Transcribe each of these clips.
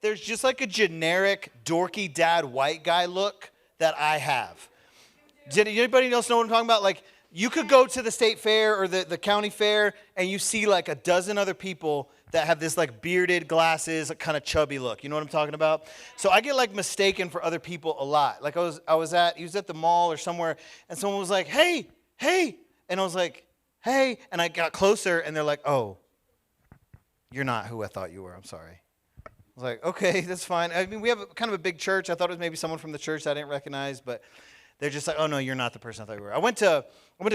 there's just like a generic dorky dad white guy look that I have. Did anybody else know what I'm talking about? Like, you could go to the state fair or the county fair and you see like a dozen other people that have this like bearded glasses, kind of chubby look. You know what I'm talking about? So I get like mistaken for other people a lot. Like he was at the mall or somewhere and someone was like, hey, and I was like, hey, and I got closer and they're like, oh, you're not who I thought you were. I'm sorry. I was like, okay, that's fine. I mean, we have kind of a big church. I thought it was maybe someone from the church that I didn't recognize, but they're just like, oh no, you're not the person I thought you were. I went to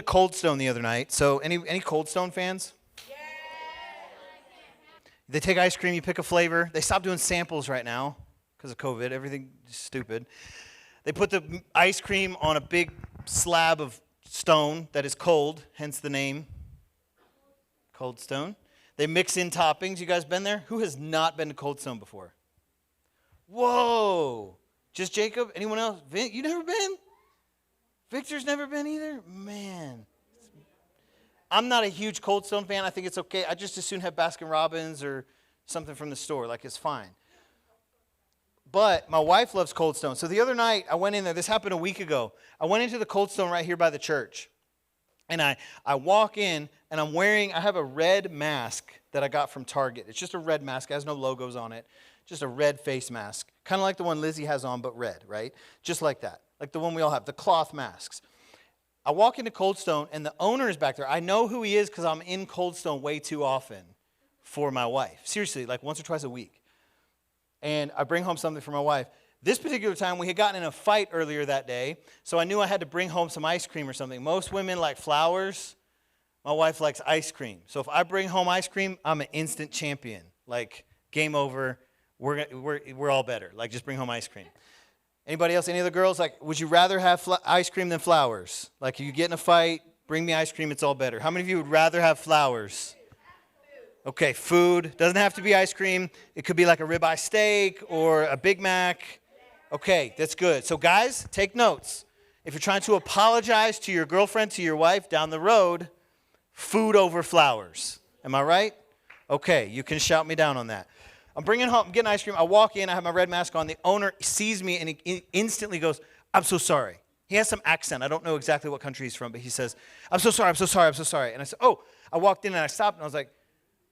Cold Stone the other night. So any Cold Stone fans? Yeah. They take ice cream, you pick a flavor. They stopped doing samples right now because of COVID. Everything is stupid. They put the ice cream on a big slab of stone that is cold, hence the name Cold Stone. They mix in toppings. You guys been there? Who has not been to Cold Stone before? Whoa. Just Jacob? Anyone else? Vin, you never been? Victor's never been either? Man. I'm not a huge Cold Stone fan. I think it's okay. I just as soon have Baskin Robbins or something from the store. Like, it's fine. But my wife loves Cold Stone. So the other night, I went in there. This happened a week ago. I went into the Cold Stone right here by the church. And I walk in, and I have a red mask that I got from Target. It's just a red mask. It has no logos on it. Just a red face mask. Kind of like the one Lizzie has on, but red, right? Just like that. Like the one we all have, the cloth masks. I walk into Cold Stone, and the owner is back there. I know who he is because I'm in Cold Stone way too often for my wife. Seriously, like once or twice a week. And I bring home something for my wife. This particular time, we had gotten in a fight earlier that day, so I knew I had to bring home some ice cream or something. Most women like flowers. My wife likes ice cream. So if I bring home ice cream, I'm an instant champion. Like, game over. We're all better. Like, just bring home ice cream. Anybody else? Any other girls? Like, would you rather have ice cream than flowers? Like, you get in a fight, bring me ice cream, it's all better. How many of you would rather have flowers? Okay, food. Doesn't have to be ice cream. It could be like a ribeye steak or a Big Mac. Okay, that's good. So guys, take notes. If you're trying to apologize to your girlfriend, to your wife down the road, food over flowers. Am I right? Okay, you can shout me down on that. I'm getting ice cream. I walk in, I have my red mask on. The owner sees me and he instantly goes, I'm so sorry. He has some accent. I don't know exactly what country he's from, but he says, I'm so sorry. And I said, oh, I walked in and I stopped and I was like,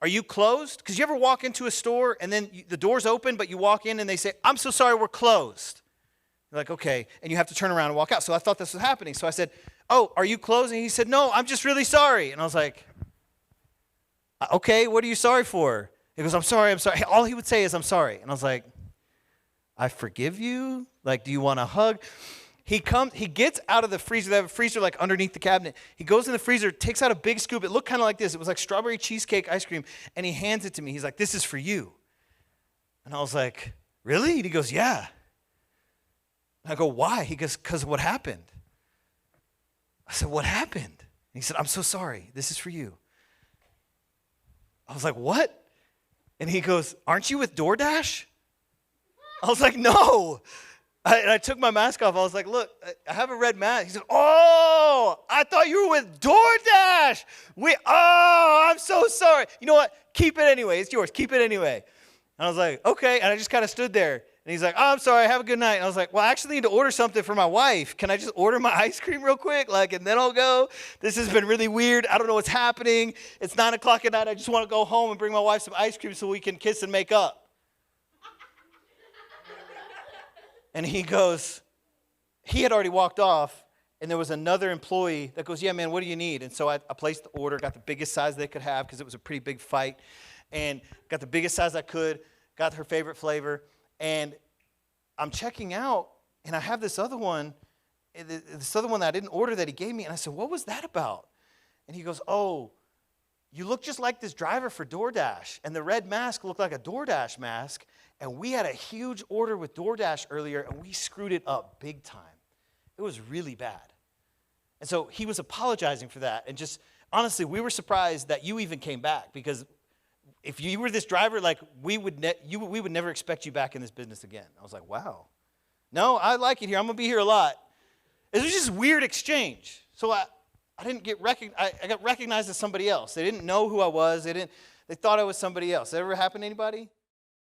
are you closed? Because you ever walk into a store and then the door's open, but you walk in and they say, I'm so sorry, we're closed. You're like, okay. And you have to turn around and walk out. So I thought this was happening. So I said, oh, are you closed? And he said, no, I'm just really sorry. And I was like, okay, what are you sorry for? He goes, I'm sorry. All he would say is, I'm sorry. And I was like, I forgive you? Like, do you want a hug? He gets out of the freezer. They have a freezer like underneath the cabinet. He goes in the freezer, takes out a big scoop. It looked kind of like this. It was like strawberry cheesecake ice cream. And he hands it to me. He's like, this is for you. And I was like, really? And he goes, yeah. And I go, why? He goes, because of what happened. I said, what happened? And he said, I'm so sorry. This is for you. I was like, what? And he goes, aren't you with DoorDash? I was like, no. And I took my mask off. I was like, look, I have a red mask. He said, oh, I thought you were with DoorDash. I'm so sorry. You know what? Keep it anyway. It's yours. Keep it anyway. And I was like, okay. And I just kind of stood there. And he's like, oh, I'm sorry. Have a good night. And I was like, well, I actually need to order something for my wife. Can I just order my ice cream real quick? And then I'll go. This has been really weird. I don't know what's happening. It's 9 o'clock at night. I just want to go home and bring my wife some ice cream so we can kiss and make up. And he goes, he had already walked off. And there was another employee that goes, yeah, man, what do you need? And so I placed the order, got the biggest size they could have because it was a pretty big fight. And got the biggest size I could, got her favorite flavor. And I'm checking out, and I have this other one that I didn't order that he gave me. And I said, what was that about? And he goes, oh, you look just like this driver for DoorDash. And the red mask looked like a DoorDash mask. And we had a huge order with DoorDash earlier, and we screwed it up big time. It was really bad. And so he was apologizing for that. And just, honestly, we were surprised that you even came back because if you were this driver, like we would never expect you back in this business again. I was like, wow. No, I like it here. I'm going to be here a lot. It was just a weird exchange. So I didn't get recognized. I got recognized as somebody else. They didn't know who I was. They thought I was somebody else. That ever happened to anybody?